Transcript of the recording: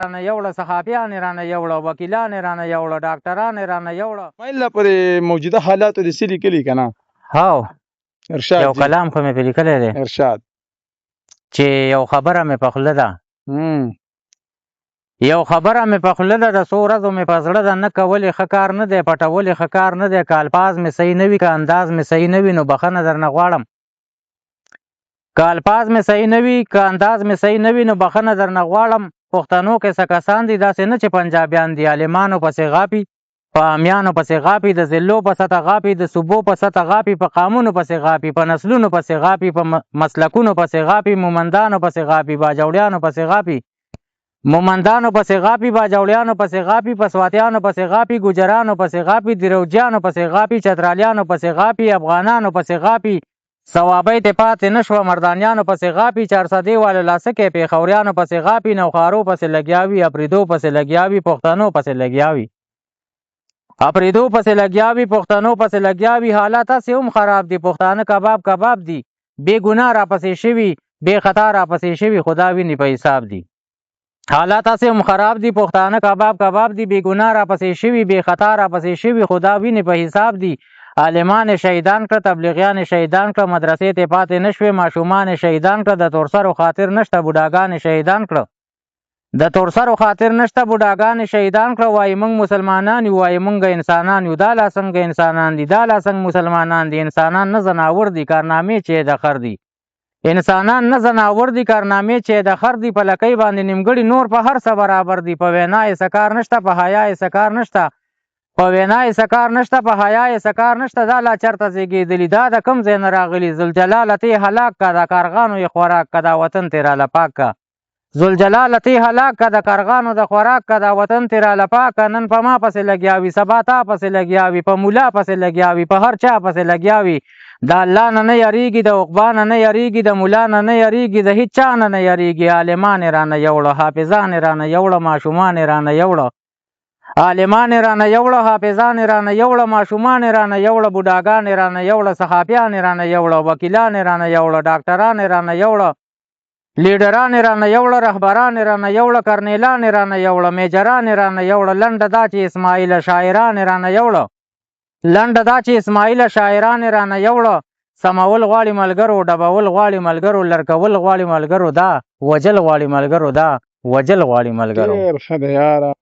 رانه یوړه، صحافیان رانه یوړه، وکیلان رانه یوړه، ډاکټران رانه یوړه. مایله پر موجوده حالاتو د سلی کلی کنه. هاو ارشاد یو جی. کلام خو مې پرې لیکلی دی ارشاد چې یو خبره مې په خوله ده، یو خبره مې په خوله ده، د څو ورځو مې په زړه ده. نه کولې ښه کار نه دی، پټولې ښه کار نه دی. که الفاظ مې صحیح نه وي، که انداز مې صحیح نه وي، نو بخښنه درنه غواړم. که الفاظ مې صحیح نه وي، که انداز مې صحیح نه وي، نو بخښنه درنه غواړم. پښتنو کې څه کسان دي داسې نه چې پنجابیان دي، عالمانو پسې غاپي، په امیانو پسې غاپي، د ضلعو په سطح غاپي، د صوبو په سطح غاپي، په قامونو پسې غاپي، په نسلونو پسې غاپي، په مسلکونو پسې غاپي، مومندانو پسې غاپي، باجوړیانو پسې غاپي، مومندانو پسې غاپي، باجوړیانو پسې غاپي، پسواتیانو پسې غاپي، ګجرانو پسې غاپي، دروجیانو پسې غاپي، چترالیانو پسې غاپي، افغانانو پسې غاپي، ثوابۍ ته پاتې نه شوه، مردانیانو پسې غاپي، چارسدې والو لاسکې پېښوریانو پسې غاپي، نوښارو پسې لګیا وي، اپریدو پسې لګیا وي، پښتنو پسې لګیا وي، اپریدو پسې لګیا وي، پښتنو پسې لګیا وي. حالات هسې هم خراب دي، پښتانه کباب کباب دي، بې ګناه راپسې شوي، بې خطا راپسې شوي، خدا ویني په حساب دي. حالات هسې هم خراب دي، پښتانه کباب کباب دي، بې ګناه راپسې شوي، بې خطا راپسې شوي، خدا ویني په حساب دي. عالمان شهیدان کړه، تبلیغیان شهیدان کړه، مدرسې ته پاتې نه شوې، ماشومان شهیدان کړه، د تورسرو خاطر نشته، بوډاګان شهیدان کړه، د تورسرو خاطر نشته، بوډاګان شهیدان کړه. وایي موږ مسلمانان یو، وایي موږ انسانان یو. دا لا څنګه انسانان دي، دا لا څنګه مسلمانان دي؟ انسانان نه زناور دي، کارنامې چې د خر دي. انسانان نه زناور دي، کارنامې چې د خر دي. په لکۍ باندې نیمګړي نور په هر څه برابر دي. په وینا یې څه کار نشته، په حیا یې څه کار نشته، په وینا یې څه کار نشته، په حیا یې څه کار نشته. دا لا چېرته زېږېدلي، دا د کوم ځای نه راغلي؟ ذوالجلاله ته یې هلاک که، د کارغانو یې خوراک که، دا وطن ترې راله پاک که. ذوالجلاله ته یې هلاک که، د کارغانو د خوراک که، دا وطن ترې راله پاک که. نن په ما پسې لګیا وي، سبا تا پسې لګیا وي، په ملا پسې لګیا وي، په هر چا پسې لګیا وي. د الله نه نه یریږي، د عقبا نه نه یریږي، د ملا نه نه یریږي، د هېچ چا نه نه یریږي. عالمان یې رانه یوړه، حافظان یې رانه یوړه، ماشومان یې رانه یوړه، عالمان یې رانه یوړه، حافظان یې رانه یوړه، ماشومان یې رانه یوړه، بوډاګان یې رانه یوړه، صحافیان یې رانه یوړه، وکیلان یې رانه یوړه، ډاکټران یې رانه یوړه، لیډران یې رانه یوړه، رهبران یې رانه یوړه، کرنیلان یې رانه یوړه، میجران یې رانه یوړه. لنډه دا چې اسماعیله شاعران یې رانه یوړه، لنډه دا چې اسماعیله شاعران یې رانه یوړه. سمول غواړي ملګرو، ډبول غواړي ملګرو، لړکول غواړي ملګرو، دا وجل غواړي ملګرو، دا وجل غواړي ملګرو. ډېر ښه دی یاره.